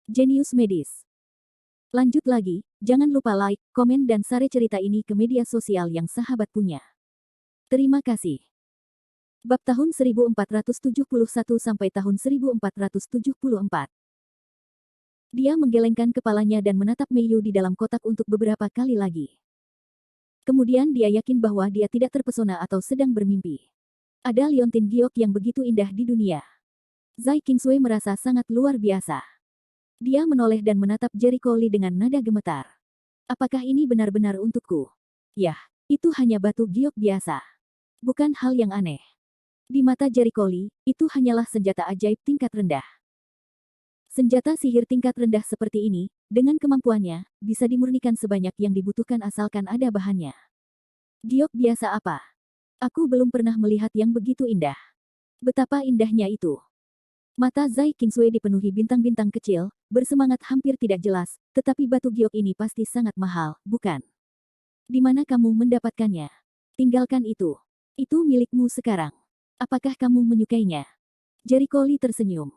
Jenius Medis. Lanjut lagi, jangan lupa like, komen dan share cerita ini ke media sosial yang sahabat punya. Terima kasih. Bab tahun 1471 sampai tahun 1474. Dia menggelengkan kepalanya dan menatap Meiyu di dalam kotak untuk beberapa kali lagi. Kemudian dia yakin bahwa dia tidak terpesona atau sedang bermimpi. Ada liontin giok yang begitu indah di dunia. Zai Qingsui merasa sangat luar biasa. Dia menoleh dan menatap Jericho Lee dengan nada gemetar. Apakah ini benar-benar untukku? Yah, itu hanya batu giok biasa. Bukan hal yang aneh. Di mata Jericho Lee, itu hanyalah senjata ajaib tingkat rendah. Senjata sihir tingkat rendah seperti ini, dengan kemampuannya, bisa dimurnikan sebanyak yang dibutuhkan asalkan ada bahannya. Giok biasa apa? Aku belum pernah melihat yang begitu indah. Betapa indahnya itu. Mata Zai Qingsui dipenuhi bintang-bintang kecil, bersemangat hampir tidak jelas, tetapi batu giok ini pasti sangat mahal, bukan? Di mana kamu mendapatkannya? Tinggalkan itu. Itu milikmu sekarang. Apakah kamu menyukainya? Jericho Lee tersenyum.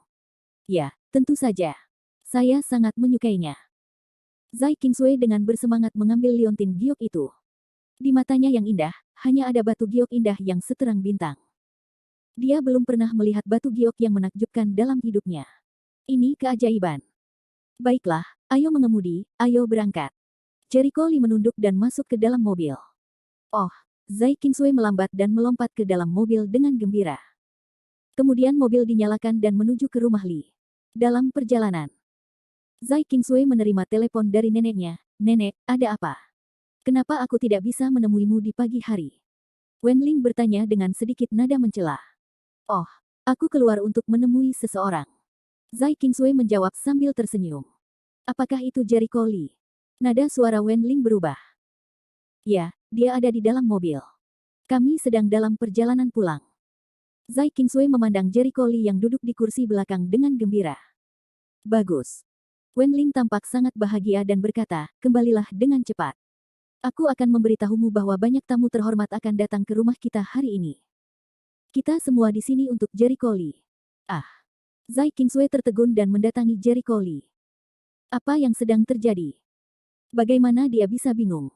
Ya, tentu saja. Saya sangat menyukainya. Zai Qingsui dengan bersemangat mengambil liontin giok itu. Di matanya yang indah, hanya ada batu giok indah yang seterang bintang. Dia belum pernah melihat batu giok yang menakjubkan dalam hidupnya. Ini keajaiban. Baiklah, ayo mengemudi, ayo berangkat. Jericho Lee menunduk dan masuk ke dalam mobil. Oh, Zai Qingsui melambat dan melompat ke dalam mobil dengan gembira. Kemudian mobil dinyalakan dan menuju ke rumah Lee. Dalam perjalanan, Zai Qingsui menerima telepon dari neneknya. Nenek, ada apa? Kenapa aku tidak bisa menemuimu di pagi hari? Wenling bertanya dengan sedikit nada mencela. Oh, aku keluar untuk menemui seseorang. Zai Qingsui menjawab sambil tersenyum. Apakah itu Jericho Lee? Nada suara Wenling berubah. Ya, dia ada di dalam mobil. Kami sedang dalam perjalanan pulang. Zai Qingsui memandang Jericho Lee yang duduk di kursi belakang dengan gembira. Bagus. Wenling tampak sangat bahagia dan berkata, kembalilah dengan cepat. Aku akan memberitahumu bahwa banyak tamu terhormat akan datang ke rumah kita hari ini. Kita semua di sini untuk Jericho Lee. Ah. Zai Qingsui tertegun dan mendatangi Jericho Lee. Apa yang sedang terjadi? Bagaimana dia bisa bingung?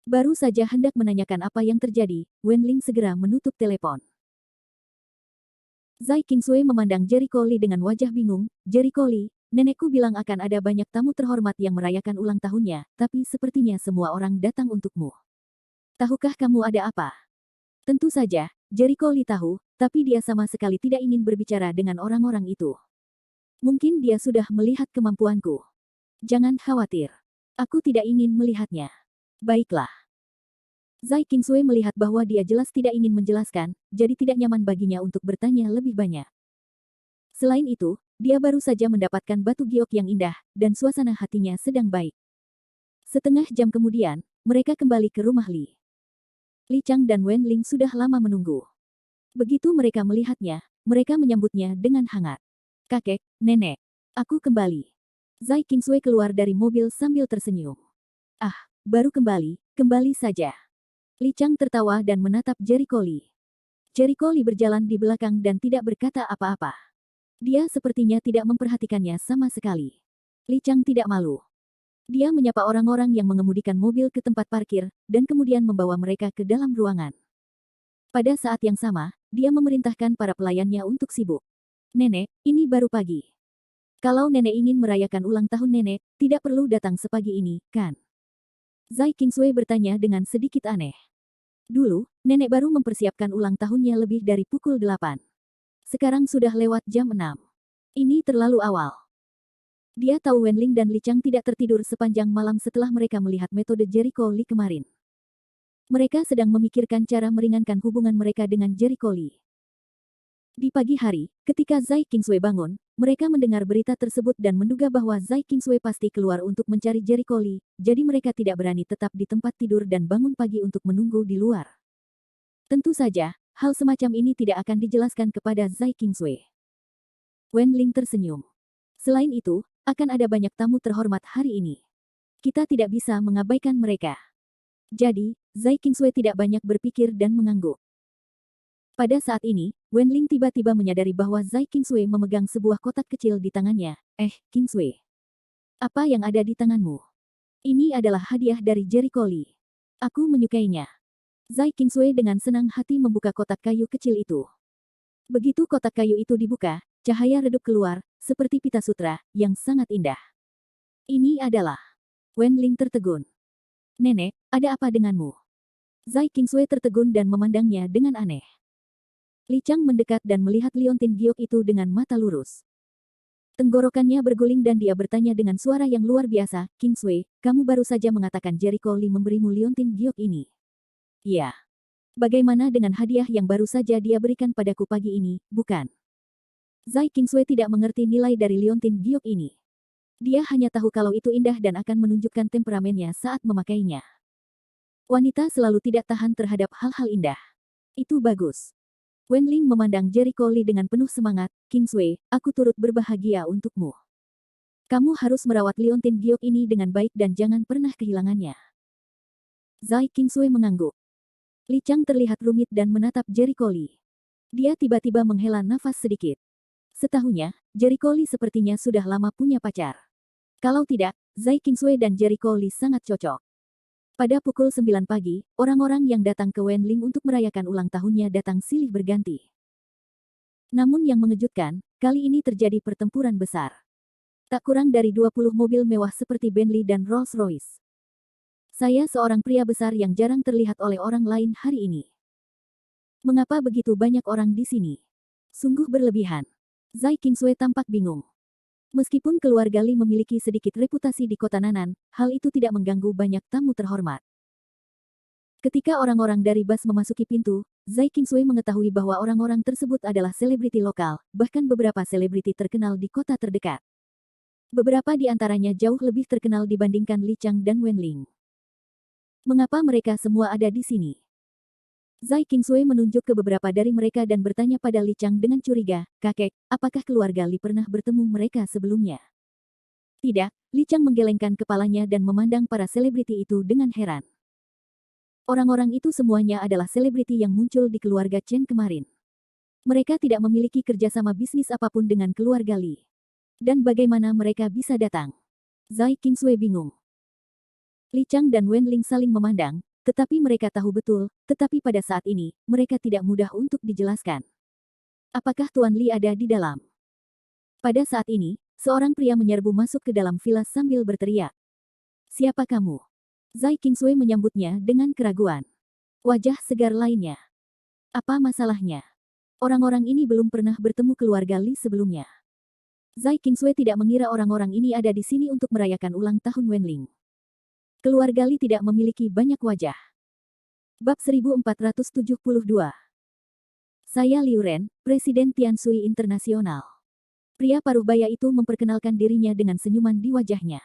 Baru saja hendak menanyakan apa yang terjadi, Wenling segera menutup telepon. Zai Qingsui memandang Jericho Lee dengan wajah bingung. Jericho Lee, nenekku bilang akan ada banyak tamu terhormat yang merayakan ulang tahunnya, tapi sepertinya semua orang datang untukmu. Tahukah kamu ada apa? Tentu saja, Jericho Lee tahu, tapi dia sama sekali tidak ingin berbicara dengan orang-orang itu. Mungkin dia sudah melihat kemampuanku. Jangan khawatir. Aku tidak ingin melihatnya. Baiklah. Zai Qingsui melihat bahwa dia jelas tidak ingin menjelaskan, jadi tidak nyaman baginya untuk bertanya lebih banyak. Selain itu, dia baru saja mendapatkan batu giok yang indah, dan suasana hatinya sedang baik. Setengah jam kemudian, mereka kembali ke rumah Li. Li Chang dan Wen Ling sudah lama menunggu. Begitu mereka melihatnya, mereka menyambutnya dengan hangat. Kakek, nenek, aku kembali. Zai Qingsui keluar dari mobil sambil tersenyum. Ah, baru kembali, kembali saja. Li Chang tertawa dan menatap Jericho Lee. Jericho Lee berjalan di belakang dan tidak berkata apa-apa. Dia sepertinya tidak memperhatikannya sama sekali. Li Chang tidak malu. Dia menyapa orang-orang yang mengemudikan mobil ke tempat parkir, dan kemudian membawa mereka ke dalam ruangan. Pada saat yang sama, dia memerintahkan para pelayannya untuk sibuk. Nenek, ini baru pagi. Kalau nenek ingin merayakan ulang tahun nenek, tidak perlu datang sepagi ini, kan? Zai Qingsui bertanya dengan sedikit aneh. Dulu, nenek baru mempersiapkan ulang tahunnya lebih dari pukul 8. Sekarang sudah lewat jam 6. Ini terlalu awal. Dia tahu Wenling dan Li Chang tidak tertidur sepanjang malam setelah mereka melihat metode Jericho Lee kemarin. Mereka sedang memikirkan cara meringankan hubungan mereka dengan Jericho Lee. Di pagi hari, ketika Zai Qingsui bangun, mereka mendengar berita tersebut dan menduga bahwa Zai Qingsui pasti keluar untuk mencari Jericho Lee, jadi mereka tidak berani tetap di tempat tidur dan bangun pagi untuk menunggu di luar. Tentu saja, hal semacam ini tidak akan dijelaskan kepada Zai Qingsui. Wen Ling tersenyum. Selain itu, akan ada banyak tamu terhormat hari ini. Kita tidak bisa mengabaikan mereka. Jadi, Zai Qingsui tidak banyak berpikir dan mengangguk. Pada saat ini, Wenling tiba-tiba menyadari bahwa Zai Qingsui memegang sebuah kotak kecil di tangannya. Qingsui. Apa yang ada di tanganmu? Ini adalah hadiah dari Jericho Lee. Aku menyukainya. Zai Qingsui dengan senang hati membuka kotak kayu kecil itu. Begitu kotak kayu itu dibuka, cahaya redup keluar, seperti pita sutra, yang sangat indah. Ini adalah... Wenling tertegun. Nenek, ada apa denganmu? Zai Qingsui tertegun dan memandangnya dengan aneh. Li Chang mendekat dan melihat liontin giok itu dengan mata lurus. Tenggorokannya berguling dan dia bertanya dengan suara yang luar biasa, Qingsui, kamu baru saja mengatakan Jericho Lee memberimu liontin giok ini. Iya. Bagaimana dengan hadiah yang baru saja dia berikan padaku pagi ini, bukan? Zai Qingsui tidak mengerti nilai dari liontin giok ini. Dia hanya tahu kalau itu indah dan akan menunjukkan temperamennya saat memakainya. Wanita selalu tidak tahan terhadap hal-hal indah. Itu bagus. Wenling memandang Jericho Lee dengan penuh semangat, Qingsui, aku turut berbahagia untukmu. Kamu harus merawat liontin giok ini dengan baik dan jangan pernah kehilangannya. Zai Qingsui mengangguk. Li Chang terlihat rumit dan menatap Jericho Lee. Dia tiba-tiba menghela nafas sedikit. Setahunya, Jericho Lee sepertinya sudah lama punya pacar. Kalau tidak, Zai Qingsui dan Jericho Lee sangat cocok. Pada pukul 9 pagi, orang-orang yang datang ke Wenling untuk merayakan ulang tahunnya datang silih berganti. Namun yang mengejutkan, kali ini terjadi pertempuran besar. Tak kurang dari 20 mobil mewah seperti Bentley dan Rolls-Royce. Saya seorang pria besar yang jarang terlihat oleh orang lain hari ini. Mengapa begitu banyak orang di sini? Sungguh berlebihan. Zai Qingsui tampak bingung. Meskipun keluarga Li memiliki sedikit reputasi di kota Nanan, hal itu tidak mengganggu banyak tamu terhormat. Ketika orang-orang dari bus memasuki pintu, Zai Qingsui mengetahui bahwa orang-orang tersebut adalah selebriti lokal, bahkan beberapa selebriti terkenal di kota terdekat. Beberapa di antaranya jauh lebih terkenal dibandingkan Li Chang dan Wenling. Mengapa mereka semua ada di sini? Zai Qingsui menunjuk ke beberapa dari mereka dan bertanya pada Li Chang dengan curiga, kakek, apakah keluarga Li pernah bertemu mereka sebelumnya? Tidak, Li Chang menggelengkan kepalanya dan memandang para selebriti itu dengan heran. Orang-orang itu semuanya adalah selebriti yang muncul di keluarga Chen kemarin. Mereka tidak memiliki kerjasama bisnis apapun dengan keluarga Li. Dan bagaimana mereka bisa datang? Zai Qingsui bingung. Li Chang dan Wenling saling memandang, tetapi mereka tahu betul, tetapi pada saat ini, mereka tidak mudah untuk dijelaskan. Apakah Tuan Li ada di dalam? Pada saat ini, seorang pria menyerbu masuk ke dalam villa sambil berteriak. Siapa kamu? Zai Qingsui menyambutnya dengan keraguan. Wajah segar lainnya. Apa masalahnya? Orang-orang ini belum pernah bertemu keluarga Li sebelumnya. Zai Qingsui tidak mengira orang-orang ini ada di sini untuk merayakan ulang tahun Wenling. Keluarga Li tidak memiliki banyak wajah. Bab 1472. Saya Liu Ren, Presiden Tianshui Internasional. Pria paruh baya itu memperkenalkan dirinya dengan senyuman di wajahnya.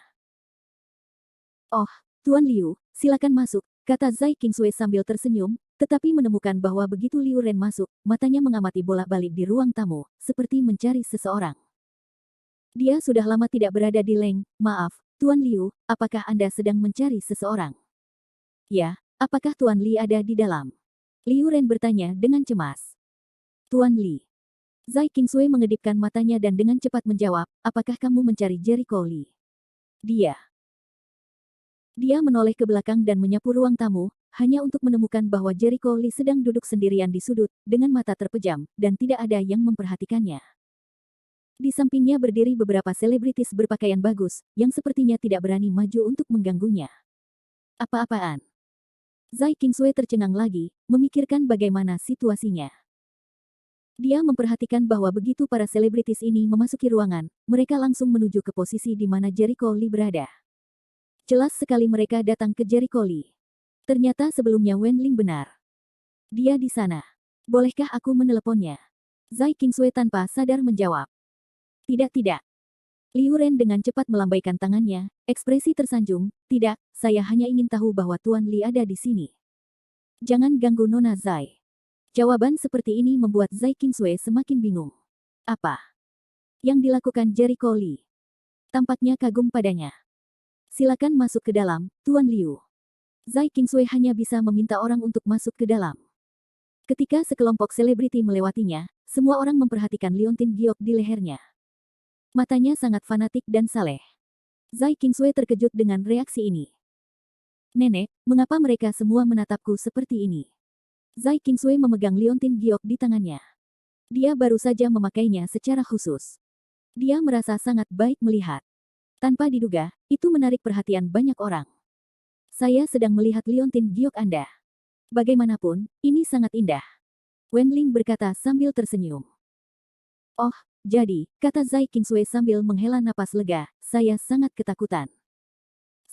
Oh, Tuan Liu, silakan masuk, kata Zai Qingsui sambil tersenyum, tetapi menemukan bahwa begitu Liu Ren masuk, matanya mengamati bolak-balik di ruang tamu, seperti mencari seseorang. Dia sudah lama tidak berada di Leng, maaf, Tuan Liu, apakah Anda sedang mencari seseorang? Ya, apakah Tuan Li ada di dalam? Liu Ren bertanya dengan cemas. Tuan Li. Zai Qingsui mengedipkan matanya dan dengan cepat menjawab, apakah kamu mencari Jericho Li? Dia menoleh ke belakang dan menyapu ruang tamu, hanya untuk menemukan bahwa Jericho Li sedang duduk sendirian di sudut, dengan mata terpejam, dan tidak ada yang memperhatikannya. Di sampingnya berdiri beberapa selebritis berpakaian bagus, yang sepertinya tidak berani maju untuk mengganggunya. Apa-apaan? Zai Qingsui tercengang lagi, memikirkan bagaimana situasinya. Dia memperhatikan bahwa begitu para selebritis ini memasuki ruangan, mereka langsung menuju ke posisi di mana Jericho Lee berada. Jelas sekali mereka datang ke Jericho Lee. Ternyata sebelumnya Wenling benar. Dia di sana. Bolehkah aku meneleponnya? Zai Qingsui tanpa sadar menjawab. Tidak. Liu Ren dengan cepat melambaikan tangannya, ekspresi tersanjung, tidak, saya hanya ingin tahu bahwa Tuan Li ada di sini. Jangan ganggu Nona Zai. Jawaban seperti ini membuat Zai Qingsui semakin bingung. Apa yang dilakukan Jericho Lee? Tampaknya kagum padanya. Silakan masuk ke dalam, Tuan Liu. Zai Qingsui hanya bisa meminta orang untuk masuk ke dalam. Ketika sekelompok selebriti melewatinya, semua orang memperhatikan liontin giok di lehernya. Matanya sangat fanatik dan saleh. Zai Qingsui terkejut dengan reaksi ini. Nenek, mengapa mereka semua menatapku seperti ini? Zai Qingsui memegang liontin giok di tangannya. Dia baru saja memakainya secara khusus. Dia merasa sangat baik melihat. Tanpa diduga, itu menarik perhatian banyak orang. Saya sedang melihat liontin giok Anda. Bagaimanapun, ini sangat indah. Wenling berkata sambil tersenyum. Oh, jadi, kata Zai Qingsui sambil menghela napas lega, saya sangat ketakutan.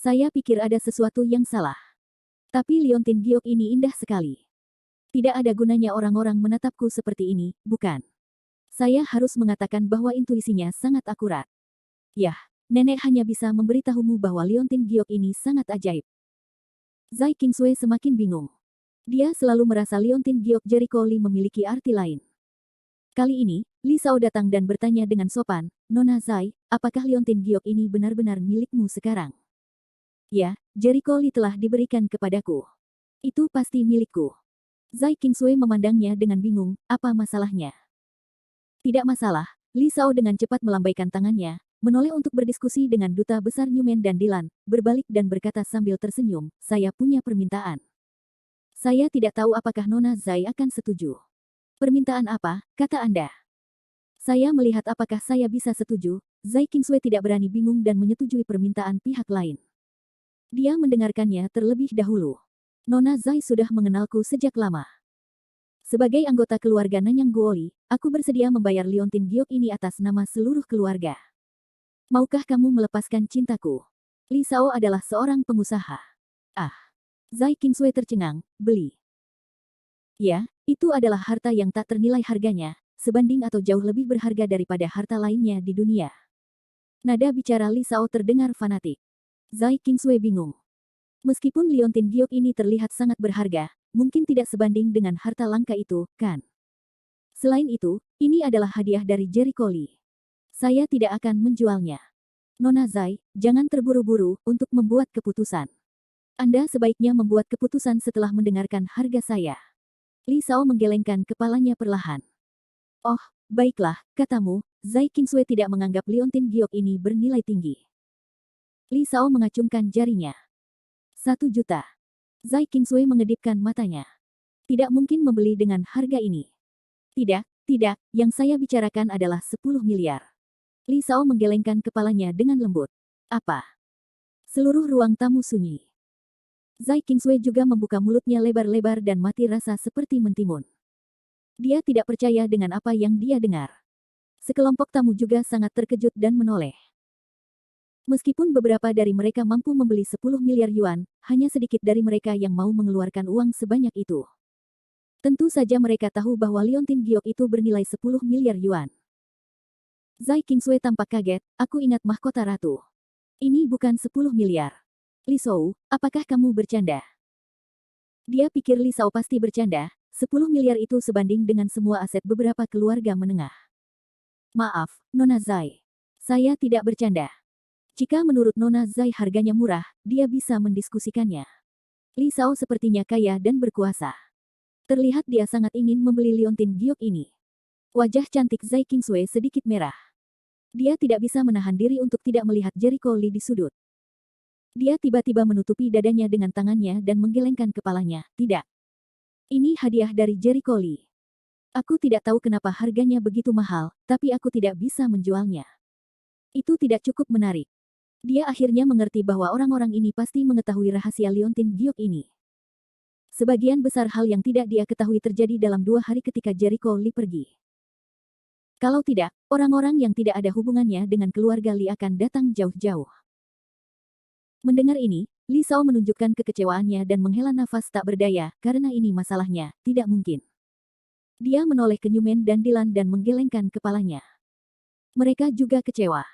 Saya pikir ada sesuatu yang salah. Tapi liontin giok ini indah sekali. Tidak ada gunanya orang-orang menatapku seperti ini, bukan? Saya harus mengatakan bahwa intuisinya sangat akurat. Yah, nenek hanya bisa memberitahumu bahwa liontin giok ini sangat ajaib. Zai Qingsui semakin bingung. Dia selalu merasa liontin giok Jericho Li memiliki arti lain. Kali ini, Li Sao datang dan bertanya dengan sopan, Nona Zai, apakah liontin giok ini benar-benar milikmu sekarang? Ya, Jericho Li telah diberikan kepadaku. Itu pasti milikku. Zai Qingsui memandangnya dengan bingung, apa masalahnya? Tidak masalah, Li Sao dengan cepat melambaikan tangannya, menoleh untuk berdiskusi dengan Duta Besar Newman dan Dilan, berbalik dan berkata sambil tersenyum, saya punya permintaan. Saya tidak tahu apakah Nona Zai akan setuju. Permintaan apa, kata Anda? Saya melihat apakah saya bisa setuju. Zai Qingsui tidak berani bingung dan menyetujui permintaan pihak lain. Dia mendengarkannya terlebih dahulu. Nona Zai sudah mengenalku sejak lama. Sebagai anggota keluarga Nanyang Guoli, aku bersedia membayar liontin giok ini atas nama seluruh keluarga. Maukah kamu melepaskan cintaku? Li Sao adalah seorang pengusaha. Ah. Zai Qingsui tercengang, beli. Ya, itu adalah harta yang tak ternilai harganya, sebanding atau jauh lebih berharga daripada harta lainnya di dunia. Nada bicara Li Sao terdengar fanatik. Zai Qingsui bingung. Meskipun liontin giok ini terlihat sangat berharga, mungkin tidak sebanding dengan harta langka itu, kan? Selain itu, ini adalah hadiah dari Jericho Li. Saya tidak akan menjualnya. Nona Zai, jangan terburu-buru untuk membuat keputusan. Anda sebaiknya membuat keputusan setelah mendengarkan harga saya. Li Sao menggelengkan kepalanya perlahan. Oh, baiklah, katamu, Zai Qingsui tidak menganggap liontin giok ini bernilai tinggi. Li Sao mengacungkan jarinya. 1 juta. Zai Qingsui mengedipkan matanya. Tidak mungkin membeli dengan harga ini. Tidak, yang saya bicarakan adalah 10 miliar. Li Sao menggelengkan kepalanya dengan lembut. Apa? Seluruh ruang tamu sunyi. Zai Qingsui juga membuka mulutnya lebar-lebar dan mati rasa seperti mentimun. Dia tidak percaya dengan apa yang dia dengar. Sekelompok tamu juga sangat terkejut dan menoleh. Meskipun beberapa dari mereka mampu membeli 10 miliar yuan, hanya sedikit dari mereka yang mau mengeluarkan uang sebanyak itu. Tentu saja mereka tahu bahwa liontin giok itu bernilai 10 miliar yuan. Zai Qingsui tampak kaget, aku ingat mahkota ratu. Ini bukan 10 miliar. Li Sao, apakah kamu bercanda? Dia pikir Li Sao pasti bercanda, 10 miliar itu sebanding dengan semua aset beberapa keluarga menengah. Maaf, Nona Zai. Saya tidak bercanda. Jika menurut Nona Zai harganya murah, dia bisa mendiskusikannya. Li Sao sepertinya kaya dan berkuasa. Terlihat dia sangat ingin membeli liontin giok ini. Wajah cantik Zai Qingsui sedikit merah. Dia tidak bisa menahan diri untuk tidak melihat Jericho Li di sudut. Dia tiba-tiba menutupi dadanya dengan tangannya dan menggelengkan kepalanya. Tidak. Ini hadiah dari Jericho Li. Aku tidak tahu kenapa harganya begitu mahal, tapi aku tidak bisa menjualnya. Itu tidak cukup menarik. Dia akhirnya mengerti bahwa orang-orang ini pasti mengetahui rahasia liontin giok ini. Sebagian besar hal yang tidak dia ketahui terjadi dalam 2 hari ketika Jericho Li pergi. Kalau tidak, orang-orang yang tidak ada hubungannya dengan keluarga Li akan datang jauh-jauh. Mendengar ini, Li Sao menunjukkan kekecewaannya dan menghela nafas tak berdaya, karena ini masalahnya, tidak mungkin. Dia menoleh ke Newman dan Dilan dan menggelengkan kepalanya. Mereka juga kecewa.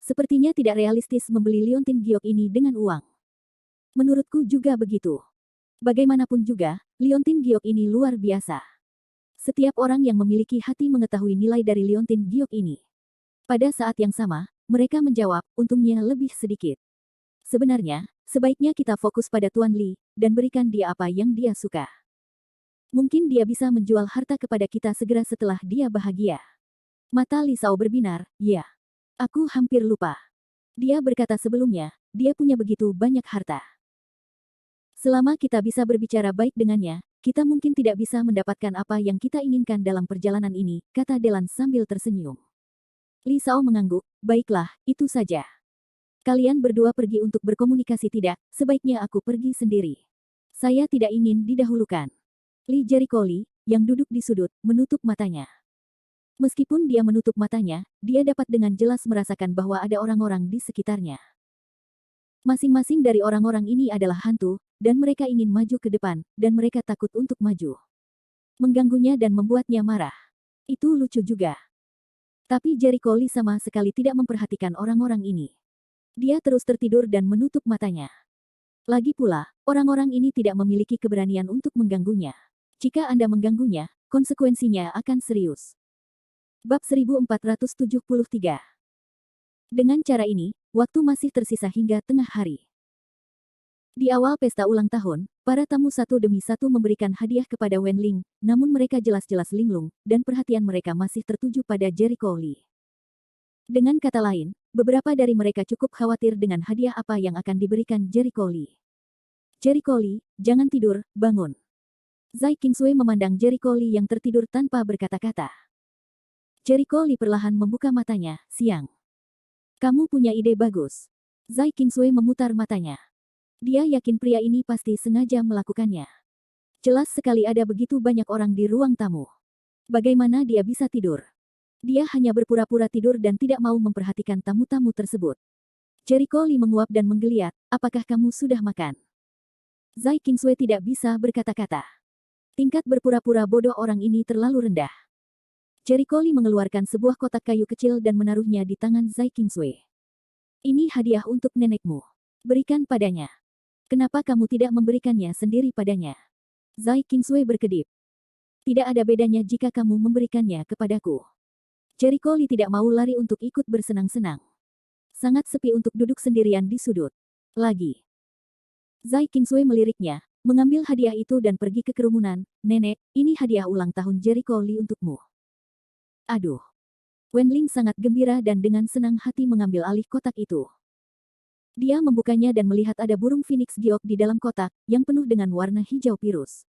Sepertinya tidak realistis membeli liontin giok ini dengan uang. Menurutku juga begitu. Bagaimanapun juga, liontin giok ini luar biasa. Setiap orang yang memiliki hati mengetahui nilai dari liontin giok ini. Pada saat yang sama, mereka menjawab, untungnya lebih sedikit. Sebenarnya, sebaiknya kita fokus pada Tuan Li, dan berikan dia apa yang dia suka. Mungkin dia bisa menjual harta kepada kita segera setelah dia bahagia. Mata Li Shao berbinar, ya. Aku hampir lupa. Dia berkata sebelumnya, dia punya begitu banyak harta. Selama kita bisa berbicara baik dengannya, kita mungkin tidak bisa mendapatkan apa yang kita inginkan dalam perjalanan ini, kata Delan sambil tersenyum. Li Shao mengangguk, baiklah, itu saja. Kalian berdua pergi untuk berkomunikasi tidak, sebaiknya aku pergi sendiri. Saya tidak ingin didahulukan. Li Jericho Li, yang duduk di sudut, menutup matanya. Meskipun dia menutup matanya, dia dapat dengan jelas merasakan bahwa ada orang-orang di sekitarnya. Masing-masing dari orang-orang ini adalah hantu, dan mereka ingin maju ke depan, dan mereka takut untuk maju. Mengganggunya dan membuatnya marah. Itu lucu juga. Tapi Jericho Lee sama sekali tidak memperhatikan orang-orang ini. Dia terus tertidur dan menutup matanya. Lagi pula, orang-orang ini tidak memiliki keberanian untuk mengganggunya. Jika Anda mengganggunya, konsekuensinya akan serius. Bab 1473. Dengan cara ini, waktu masih tersisa hingga tengah hari. Di awal pesta ulang tahun, para tamu satu demi satu memberikan hadiah kepada Wen Ling, namun mereka jelas-jelas linglung, dan perhatian mereka masih tertuju pada Jericho Lee. Dengan kata lain, beberapa dari mereka cukup khawatir dengan hadiah apa yang akan diberikan Jericho Lee. Jericho Lee, jangan tidur, bangun. Zai Qingsui memandang Jericho Lee yang tertidur tanpa berkata-kata. Jericho Lee perlahan membuka matanya, siang. Kamu punya ide bagus. Zai Qingsui memutar matanya. Dia yakin pria ini pasti sengaja melakukannya. Jelas sekali ada begitu banyak orang di ruang tamu. Bagaimana dia bisa tidur? Dia hanya berpura-pura tidur dan tidak mau memperhatikan tamu-tamu tersebut. Jericho Lee menguap dan menggeliat, apakah kamu sudah makan? Zai Qingsui tidak bisa berkata-kata. Tingkat berpura-pura bodoh orang ini terlalu rendah. Jericho Lee mengeluarkan sebuah kotak kayu kecil dan menaruhnya di tangan Zai Qingsui. Ini hadiah untuk nenekmu. Berikan padanya. Kenapa kamu tidak memberikannya sendiri padanya? Zai Qingsui berkedip. Tidak ada bedanya jika kamu memberikannya kepadaku. Jericho Lee tidak mau lari untuk ikut bersenang-senang. Sangat sepi untuk duduk sendirian di sudut. Lagi. Zai Qingsui meliriknya, mengambil hadiah itu dan pergi ke kerumunan. Nenek, ini hadiah ulang tahun Jericho Lee untukmu. Aduh. Wen Ling sangat gembira dan dengan senang hati mengambil alih kotak itu. Dia membukanya dan melihat ada burung phoenix giok di dalam kotak, yang penuh dengan warna hijau pirus.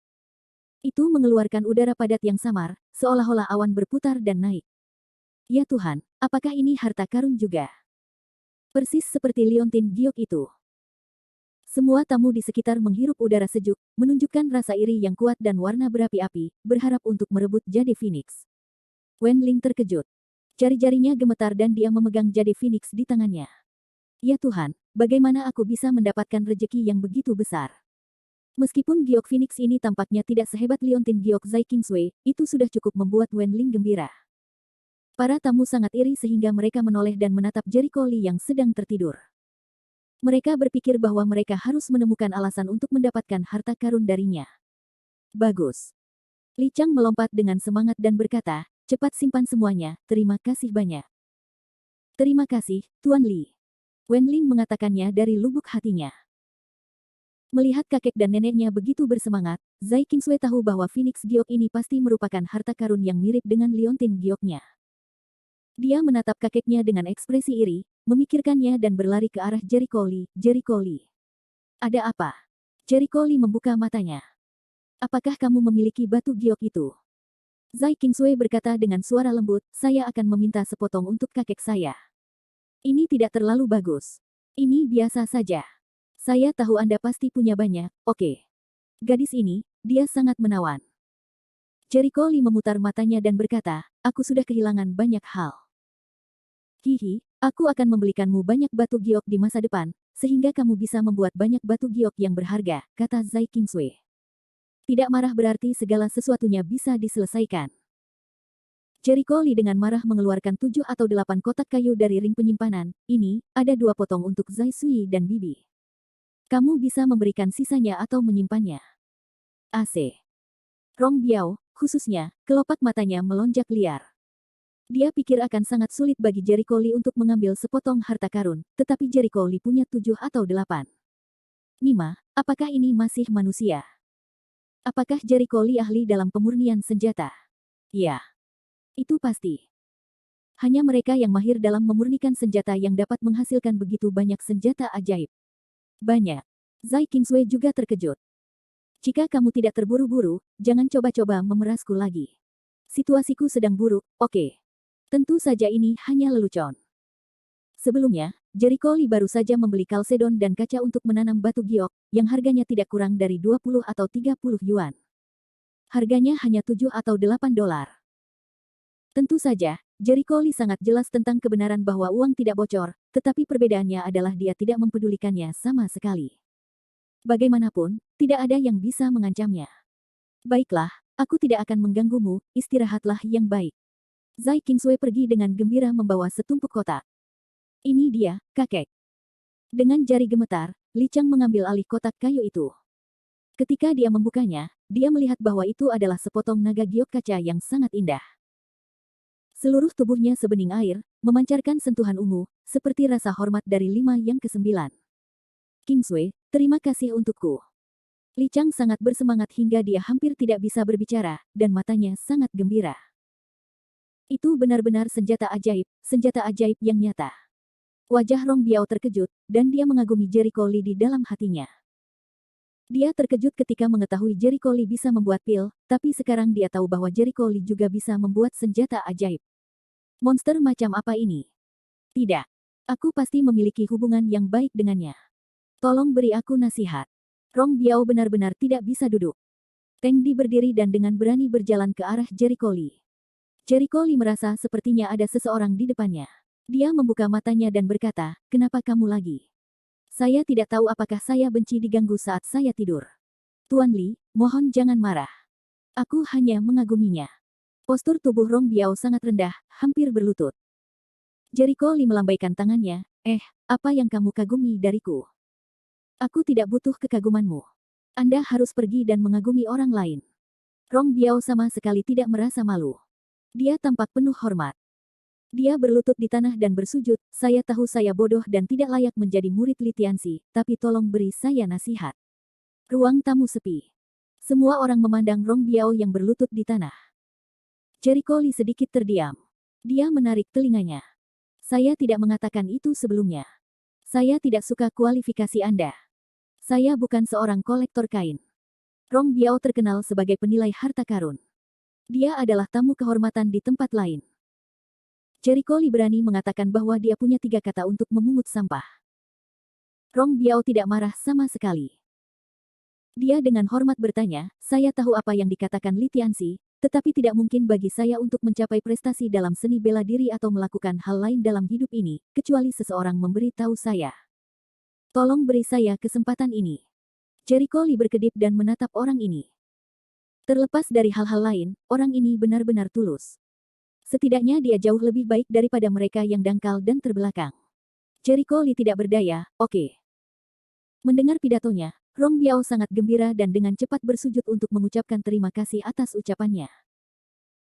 Itu mengeluarkan udara padat yang samar, seolah-olah awan berputar dan naik. Ya Tuhan, apakah ini harta karun juga? Persis seperti liontin giok itu. Semua tamu di sekitar menghirup udara sejuk, menunjukkan rasa iri yang kuat dan warna berapi-api, berharap untuk merebut jade phoenix. Wen Ling terkejut. Jari-jarinya gemetar dan dia memegang jade phoenix di tangannya. Ya Tuhan, bagaimana aku bisa mendapatkan rejeki yang begitu besar? Meskipun giok phoenix ini tampaknya tidak sehebat liontin giok Zai Qingsui, itu sudah cukup membuat Wen Ling gembira. Para tamu sangat iri sehingga mereka menoleh dan menatap Jericho Lee yang sedang tertidur. Mereka berpikir bahwa mereka harus menemukan alasan untuk mendapatkan harta karun darinya. Bagus. Li Chang melompat dengan semangat dan berkata, cepat simpan semuanya, terima kasih banyak. Terima kasih, Tuan Li. Wen Ling mengatakannya dari lubuk hatinya. Melihat kakek dan neneknya begitu bersemangat, Zai Qingsui tahu bahwa Phoenix Giok ini pasti merupakan harta karun yang mirip dengan liontin gioknya. Dia menatap kakeknya dengan ekspresi iri, memikirkannya dan berlari ke arah Jericho Lee. Jericho Lee. Ada apa? Jericho Lee membuka matanya. Apakah kamu memiliki batu giok itu? Zai Qingsui berkata dengan suara lembut, saya akan meminta sepotong untuk kakek saya. Ini tidak terlalu bagus. Ini biasa saja. Saya tahu Anda pasti punya banyak, oke. Gadis ini, dia sangat menawan. Jericho Lee memutar matanya dan berkata, aku sudah kehilangan banyak hal. Hihi, aku akan membelikanmu banyak batu giok di masa depan, sehingga kamu bisa membuat banyak batu giok yang berharga, kata Zai Qingsui. Tidak marah berarti segala sesuatunya bisa diselesaikan. Jericho Lee dengan marah mengeluarkan 7 atau 8 kotak kayu dari ring penyimpanan. Ini, ada 2 potong untuk Zai Sui dan Bibi. Kamu bisa memberikan sisanya atau menyimpannya. AC. Rong Biao, khususnya, kelopak matanya melonjak liar. Dia pikir akan sangat sulit bagi Jericho Lee untuk mengambil sepotong harta karun, tetapi Jericho Lee punya 7 atau 8. Nima, apakah ini masih manusia? Apakah Jericho Lee ahli dalam pemurnian senjata? Ya, itu pasti. Hanya mereka yang mahir dalam memurnikan senjata yang dapat menghasilkan begitu banyak senjata ajaib. Banyak. Zai Kingsway juga terkejut. Jika kamu tidak terburu-buru, jangan coba-coba memerasku lagi. Situasiku sedang buruk, oke. Tentu saja ini hanya lelucon. Sebelumnya, Jericho Lee baru saja membeli kalsedon dan kaca untuk menanam batu giok, yang harganya tidak kurang dari 20 atau 30 yuan. Harganya hanya 7 atau 8 dolar. Tentu saja, Jericho Lee sangat jelas tentang kebenaran bahwa uang tidak bocor, tetapi perbedaannya adalah dia tidak mempedulikannya sama sekali. Bagaimanapun, tidak ada yang bisa mengancamnya. Baiklah, aku tidak akan mengganggumu, istirahatlah yang baik. Zai Kingsway pergi dengan gembira membawa setumpuk kotak. Ini dia, kakek. Dengan jari gemetar, Li Chang mengambil alih kotak kayu itu. Ketika dia membukanya, dia melihat bahwa itu adalah sepotong naga giok kaca yang sangat indah. Seluruh tubuhnya sebening air, memancarkan sentuhan ungu, seperti rasa hormat dari 5 yang ke-9. Kingsway, terima kasih untukku. Li Chang sangat bersemangat hingga dia hampir tidak bisa berbicara, dan matanya sangat gembira. Itu benar-benar senjata ajaib yang nyata. Wajah Rong Biao terkejut, dan dia mengagumi Jericho Lee di dalam hatinya. Dia terkejut ketika mengetahui Jericho Lee bisa membuat pil, tapi sekarang dia tahu bahwa Jericho Lee juga bisa membuat senjata ajaib. Monster macam apa ini? Tidak. Aku pasti memiliki hubungan yang baik dengannya. Tolong beri aku nasihat. Rong Biao benar-benar tidak bisa duduk. Teng Di berdiri dan dengan berani berjalan ke arah Jericho Lee. Jericho Lee merasa sepertinya ada seseorang di depannya. Dia membuka matanya dan berkata, kenapa kamu lagi? Saya tidak tahu apakah saya benci diganggu saat saya tidur. Tuan Lee, mohon jangan marah. Aku hanya mengaguminya. Postur tubuh Rong Biao sangat rendah, hampir berlutut. Jericho Lee melambaikan tangannya, apa yang kamu kagumi dariku? Aku tidak butuh kekagumanmu. Anda harus pergi dan mengagumi orang lain. Rong Biao sama sekali tidak merasa malu. Dia tampak penuh hormat. Dia berlutut di tanah dan bersujud, saya tahu saya bodoh dan tidak layak menjadi murid Li Tianxi, tapi tolong beri saya nasihat. Ruang tamu sepi. Semua orang memandang Rong Biao yang berlutut di tanah. Jericho Lee sedikit terdiam. Dia menarik telinganya. Saya tidak mengatakan itu sebelumnya. Saya tidak suka kualifikasi Anda. Saya bukan seorang kolektor kain. Rong Biao terkenal sebagai penilai harta karun. Dia adalah tamu kehormatan di tempat lain. Jericho Lee berani mengatakan bahwa dia punya 3 kata untuk memungut sampah. Rong Biao tidak marah sama sekali. Dia dengan hormat bertanya, saya tahu apa yang dikatakan Li Tianxi, tetapi tidak mungkin bagi saya untuk mencapai prestasi dalam seni bela diri atau melakukan hal lain dalam hidup ini, kecuali seseorang memberi tahu saya. Tolong beri saya kesempatan ini. Jericho Lee berkedip dan menatap orang ini. Terlepas dari hal-hal lain, orang ini benar-benar tulus. Setidaknya dia jauh lebih baik daripada mereka yang dangkal dan terbelakang. Jericho Lee tidak berdaya, oke. Mendengar pidatonya, Rong Biao sangat gembira dan dengan cepat bersujud untuk mengucapkan terima kasih atas ucapannya.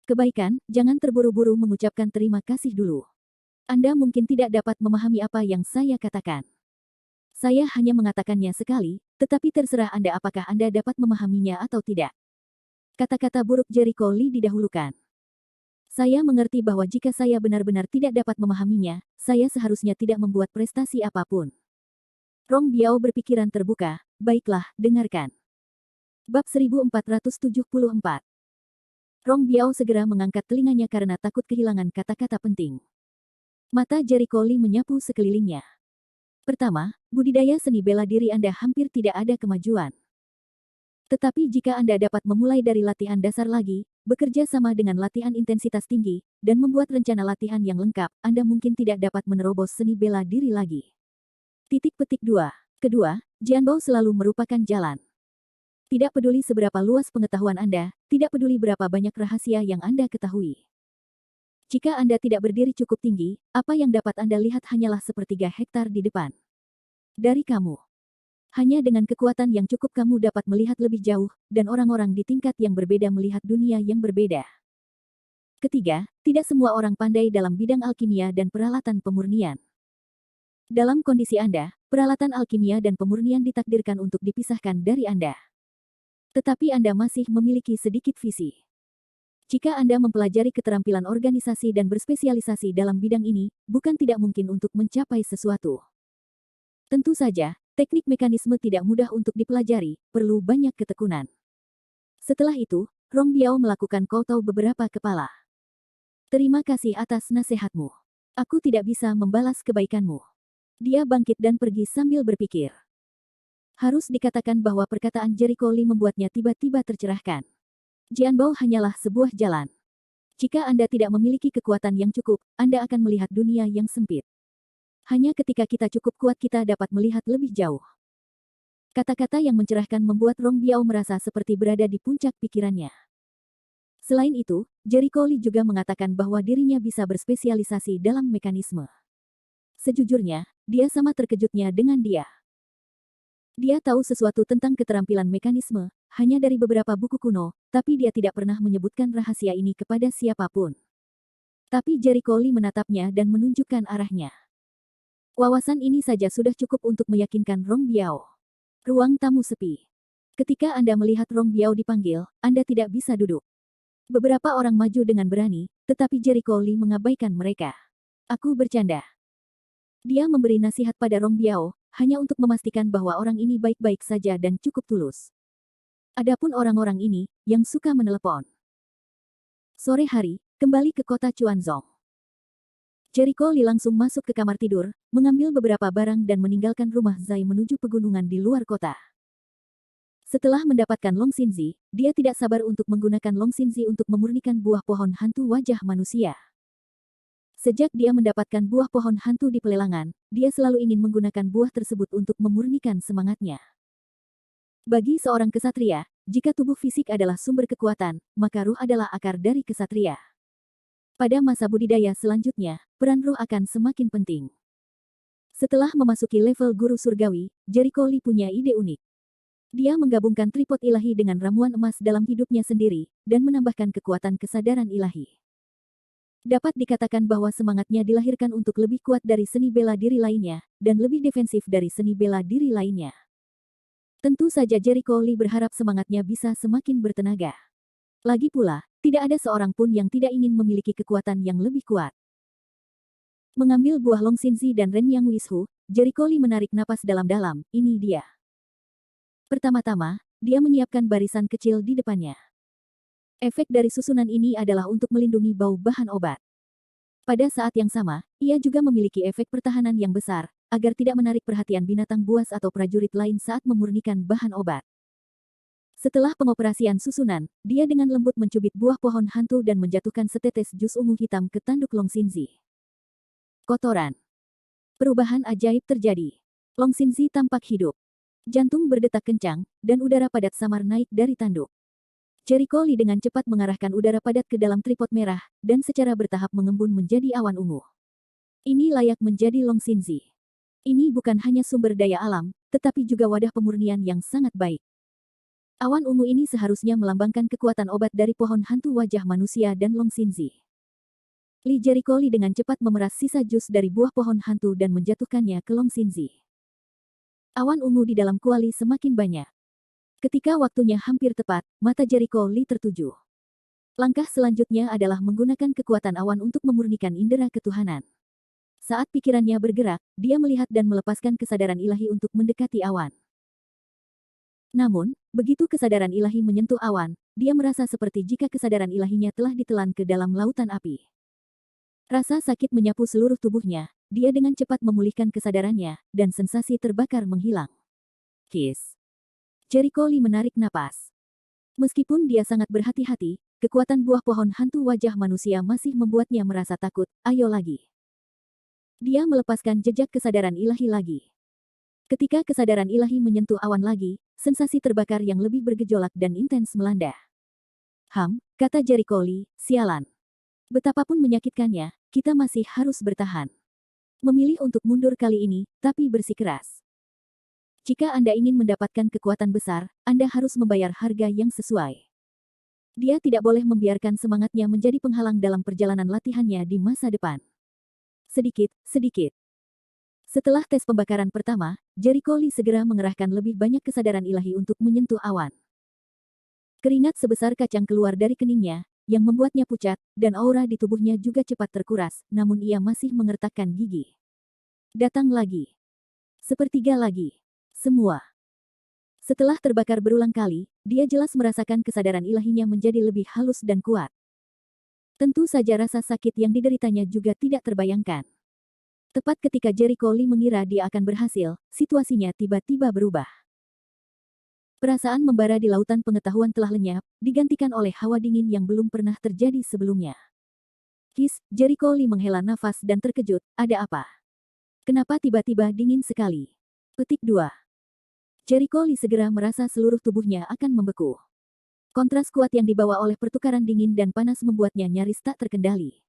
Kebaikan, jangan terburu-buru mengucapkan terima kasih dulu. Anda mungkin tidak dapat memahami apa yang saya katakan. Saya hanya mengatakannya sekali, tetapi terserah Anda apakah Anda dapat memahaminya atau tidak. Kata-kata buruk Jericho Lee didahulukan. Saya mengerti bahwa jika saya benar-benar tidak dapat memahaminya, saya seharusnya tidak membuat prestasi apapun. Rong Biao berpikiran terbuka, baiklah, dengarkan. Bab 1474. Rong Biao segera mengangkat telinganya karena takut kehilangan kata-kata penting. Mata Jericho Lee menyapu sekelilingnya. Pertama, budidaya seni bela diri Anda hampir tidak ada kemajuan. Tetapi jika Anda dapat memulai dari latihan dasar lagi, bekerja sama dengan latihan intensitas tinggi, dan membuat rencana latihan yang lengkap, Anda mungkin tidak dapat menerobos seni bela diri lagi. Titik petik 2. Kedua, Jianbao selalu merupakan jalan. Tidak peduli seberapa luas pengetahuan Anda, tidak peduli berapa banyak rahasia yang Anda ketahui. Jika Anda tidak berdiri cukup tinggi, apa yang dapat Anda lihat hanyalah sepertiga hektar di depan. Dari kamu. Hanya dengan kekuatan yang cukup kamu dapat melihat lebih jauh, dan orang-orang di tingkat yang berbeda melihat dunia yang berbeda. Ketiga, tidak semua orang pandai dalam bidang alkimia dan peralatan pemurnian. Dalam kondisi Anda, peralatan alkimia dan pemurnian ditakdirkan untuk dipisahkan dari Anda. tetapi Anda masih memiliki sedikit visi. Jika Anda mempelajari keterampilan organisasi dan berspesialisasi dalam bidang ini, bukan tidak mungkin untuk mencapai sesuatu. Tentu saja, teknik mekanisme tidak mudah untuk dipelajari, perlu banyak ketekunan. Setelah itu, Rong Biao melakukan kotau beberapa kepala. Terima kasih atas nasihatmu. Aku tidak bisa membalas kebaikanmu. Dia bangkit dan pergi sambil berpikir. Harus dikatakan bahwa perkataan Jericho Lee membuatnya tiba-tiba tercerahkan. Jianbao hanyalah sebuah jalan. Jika Anda tidak memiliki kekuatan yang cukup, Anda akan melihat dunia yang sempit. Hanya ketika kita cukup kuat kita dapat melihat lebih jauh. Kata-kata yang mencerahkan membuat Rong Biao merasa seperti berada di puncak pikirannya. Selain itu, Jericho Lee juga mengatakan bahwa dirinya bisa berspesialisasi dalam mekanisme. Sejujurnya, dia sama terkejutnya dengan dia. Dia tahu sesuatu tentang keterampilan mekanisme, hanya dari beberapa buku kuno, tapi dia tidak pernah menyebutkan rahasia ini kepada siapapun. Tapi Jericho Lee menatapnya dan menunjukkan arahnya. Wawasan ini saja sudah cukup untuk meyakinkan Rong Biao. Ruang tamu sepi. Ketika Anda melihat Rong Biao dipanggil, Anda tidak bisa duduk. Beberapa orang maju dengan berani, tetapi Jericho Lee mengabaikan mereka. Aku bercanda. Dia memberi nasihat pada Rong Biao, hanya untuk memastikan bahwa orang ini baik-baik saja dan cukup tulus. Adapun orang-orang ini, yang suka menelepon. Sore hari, kembali ke kota Chuanzong. Jericho Lee langsung masuk ke kamar tidur, mengambil beberapa barang dan meninggalkan rumah Zai menuju pegunungan di luar kota. Setelah mendapatkan Long Xinzi, dia tidak sabar untuk menggunakan Long Xinzi untuk memurnikan buah pohon hantu wajah manusia. Sejak dia mendapatkan buah pohon hantu di pelelangan, dia selalu ingin menggunakan buah tersebut untuk memurnikan semangatnya. Bagi seorang kesatria, jika tubuh fisik adalah sumber kekuatan, maka ruh adalah akar dari kesatria. Pada masa budidaya selanjutnya, peran ruh akan semakin penting. Setelah memasuki level guru surgawi, Jericho Lee punya ide unik. Dia menggabungkan tripod ilahi dengan ramuan emas dalam hidupnya sendiri, dan menambahkan kekuatan kesadaran ilahi. Dapat dikatakan bahwa semangatnya dilahirkan untuk lebih kuat dari seni bela diri lainnya, dan lebih defensif dari seni bela diri lainnya. Tentu saja Jericho Lee berharap semangatnya bisa semakin bertenaga. Lagi pula, tidak ada seorang pun yang tidak ingin memiliki kekuatan yang lebih kuat. Mengambil buah Long Xinzi dan Ren Yang Wishu, Jericho Lee menarik napas dalam-dalam, ini dia. Pertama-tama, dia menyiapkan barisan kecil di depannya. Efek dari susunan ini adalah untuk melindungi bau bahan obat. Pada saat yang sama, ia juga memiliki efek pertahanan yang besar, agar tidak menarik perhatian binatang buas atau prajurit lain saat memurnikan bahan obat. Setelah pengoperasian susunan, dia dengan lembut mencubit buah pohon hantu dan menjatuhkan setetes jus ungu hitam ke tanduk Long Xinzi. Kotoran. Perubahan ajaib terjadi. Long Xinzi tampak hidup. Jantung berdetak kencang, dan udara padat samar naik dari tanduk. Jericho Lee dengan cepat mengarahkan udara padat ke dalam tripod merah, dan secara bertahap mengembun menjadi awan ungu. Ini layak menjadi Long Xinzi. Ini bukan hanya sumber daya alam, tetapi juga wadah pemurnian yang sangat baik. Awan ungu ini seharusnya melambangkan kekuatan obat dari pohon hantu wajah manusia dan Long Xinzi. Li Jericho Lee dengan cepat memeras sisa jus dari buah pohon hantu dan menjatuhkannya ke Long Xinzi. Awan ungu di dalam kuali semakin banyak. Ketika waktunya hampir tepat, mata Jericho Lee tertuju. Langkah selanjutnya adalah menggunakan kekuatan awan untuk memurnikan indera ketuhanan. Saat pikirannya bergerak, dia melihat dan melepaskan kesadaran ilahi untuk mendekati awan. Namun, begitu kesadaran ilahi menyentuh awan, dia merasa seperti jika kesadaran ilahinya telah ditelan ke dalam lautan api. Rasa sakit menyapu seluruh tubuhnya, dia dengan cepat memulihkan kesadarannya, dan sensasi terbakar menghilang. Kiss. Jericho Lee menarik napas. Meskipun dia sangat berhati-hati, kekuatan buah pohon hantu wajah manusia masih membuatnya merasa takut, ayo lagi. Dia melepaskan jejak kesadaran ilahi lagi. Ketika kesadaran ilahi menyentuh awan lagi, sensasi terbakar yang lebih bergejolak dan intens melanda. Kata Jericho Lee, sialan. Betapapun menyakitkannya, kita masih harus bertahan. Memilih untuk mundur kali ini, tapi bersikeras. Jika Anda ingin mendapatkan kekuatan besar, Anda harus membayar harga yang sesuai. Dia tidak boleh membiarkan semangatnya menjadi penghalang dalam perjalanan latihannya di masa depan. Sedikit. Setelah tes pembakaran pertama, Jericho Lee segera mengerahkan lebih banyak kesadaran ilahi untuk menyentuh awan. Keringat sebesar kacang keluar dari keningnya, yang membuatnya pucat, dan aura di tubuhnya juga cepat terkuras, namun ia masih mengertakkan gigi. Datang lagi. Sepertiga lagi. Semua. Setelah terbakar berulang kali, dia jelas merasakan kesadaran ilahinya menjadi lebih halus dan kuat. Tentu saja rasa sakit yang dideritanya juga tidak terbayangkan. Tepat ketika Jericho Lee mengira dia akan berhasil, situasinya tiba-tiba berubah. Perasaan membara di lautan pengetahuan telah lenyap, digantikan oleh hawa dingin yang belum pernah terjadi sebelumnya. Kis, Jericho Lee menghela nafas dan terkejut, ada apa? Kenapa tiba-tiba dingin sekali? Petik 2. Jericho Lee segera merasa seluruh tubuhnya akan membeku. Kontras kuat yang dibawa oleh pertukaran dingin dan panas membuatnya nyaris tak terkendali.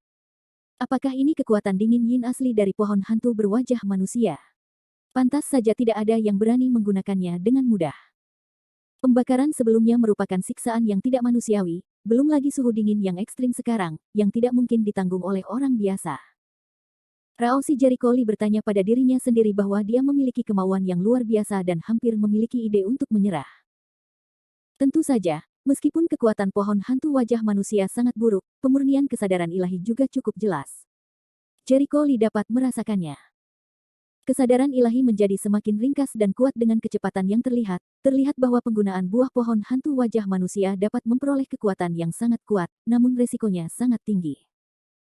Apakah ini kekuatan dingin yin asli dari pohon hantu berwajah manusia? Pantas saja tidak ada yang berani menggunakannya dengan mudah. Pembakaran sebelumnya merupakan siksaan yang tidak manusiawi, belum lagi suhu dingin yang ekstrim sekarang, yang tidak mungkin ditanggung oleh orang biasa. Raosi Jericho Lee bertanya pada dirinya sendiri bahwa dia memiliki kemauan yang luar biasa dan hampir memiliki ide untuk menyerah. Tentu saja, meskipun kekuatan pohon hantu wajah manusia sangat buruk, pemurnian kesadaran ilahi juga cukup jelas. Jericho Lee dapat merasakannya. Kesadaran ilahi menjadi semakin ringkas dan kuat dengan kecepatan yang terlihat bahwa penggunaan buah pohon hantu wajah manusia dapat memperoleh kekuatan yang sangat kuat, namun resikonya sangat tinggi.